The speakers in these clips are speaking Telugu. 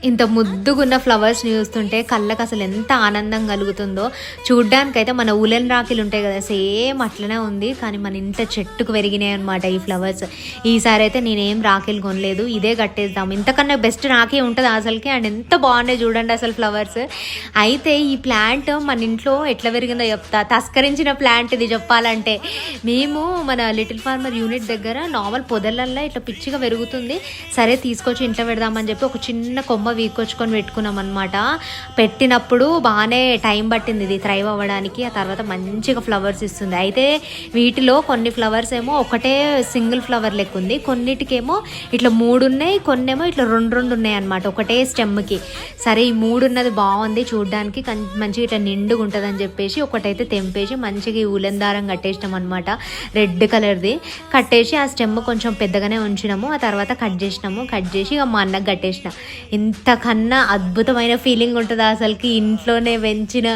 ఇంత ముద్దుగున్న ఫ్లవర్స్ని చూస్తుంటే కళ్ళకి అసలు ఎంత ఆనందం కలుగుతుందో. చూడ్డానికైతే మన ఉలెన్ రాఖీలు ఉంటాయి కదా, సేమ్ అట్లనే ఉంది. కానీ మన ఇంత చెట్టుకు పెరిగినాయి అనమాట ఈ ఫ్లవర్స్. ఈసారి అయితే నేనేం రాఖీలు కొనలేదు, ఇదే కట్టేద్దాం. ఇంతకన్నా బెస్ట్ రాఖీ ఉంటుంది అసలుకి. అండ్ ఎంత బాగున్నాయి చూడండి అసలు ఫ్లవర్స్. అయితే ఈ ప్లాంట్ మన ఇంట్లో ఎట్లా పెరిగిందో చెప్తా. తస్కరించిన ప్లాంట్ ఇది చెప్పాలంటే. మేము మన లిటిల్ ఫార్మర్ యూనిట్ దగ్గర నార్మల్ పొదలల్లో ఇట్లా పిచ్చిగా పెరుగుతుంది. సరే తీసుకొచ్చి ఇంట్లో పెడదామని చెప్పి ఒక చిన్న కొమ్మ వీకొచ్చుకొని పెట్టుకున్నాం అనమాట. పెట్టినప్పుడు బాగానే టైం పట్టింది ఇది థ్రైవ్ అవ్వడానికి. ఆ తర్వాత మంచిగా ఫ్లవర్స్ ఇస్తుంది. అయితే వీటిలో కొన్ని ఫ్లవర్స్ ఏమో ఒకటే సింగిల్ ఫ్లవర్ లెక్క ఉంది, కొన్నిటికేమో ఇట్లా 3 ఉన్నాయి, కొన్నేమో ఇట్లా 2 ఉన్నాయి అనమాట ఒకటే స్టెమ్కి. సరే ఈ 3 ఉన్నది బాగుంది చూడడానికి, మంచిగా ఇట్లా నిండుగా ఉంటుంది అని చెప్పేసి ఒకటైతే తెంపేసి మంచిగా ఈ ఉలెన్ దారం కట్టేసినాం అనమాట, రెడ్ కలర్ది. కట్టేసి ఆ స్టెమ్ కొంచెం పెద్దగానే ఉంచినాము. ఆ తర్వాత కట్ చేసి ఇక మా అన్నకు కట్టేసిన. ఇంతకన్నా అద్భుతమైన ఫీలింగ్ ఉంటుందా అసలుకి, ఇంట్లోనే పెంచిన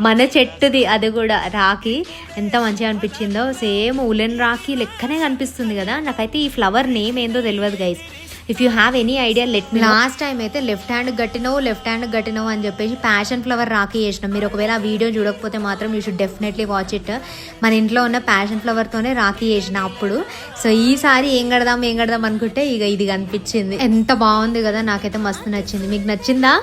మన చెట్టుది అది కూడా రాఖీ. ఎంత మంచిగా అనిపించిందో. సేమ్ ఉలెన్ రాఖీ లెక్కనే కనిపిస్తుంది కదా. నాకైతే ఈ ఫ్లవర్ నేమ్ ఏందో తెలియదు guys. If you have any idea let me. Last time అయితే లెఫ్ట్ హ్యాండ్ గట్టినవు అని చెప్పేసి ప్యాషన్ ఫ్లవర్ రాఖీ చేసినాం. మీరు ఒకవేళ ఆ వీడియో చూడకపోతే మాత్రం you should definitely watch it. మన ఇంట్లో ఉన్న ప్యాషన్ ఫ్లవర్తోనే రాఖీ చేసిన అప్పుడు. సో ఈసారి ఏం కడదాం అనుకుంటే ఇక ఇది కనిపించింది. ఎంత బాగుంది కదా, నాకైతే మస్తు నచ్చింది. మీకు నచ్చిందా?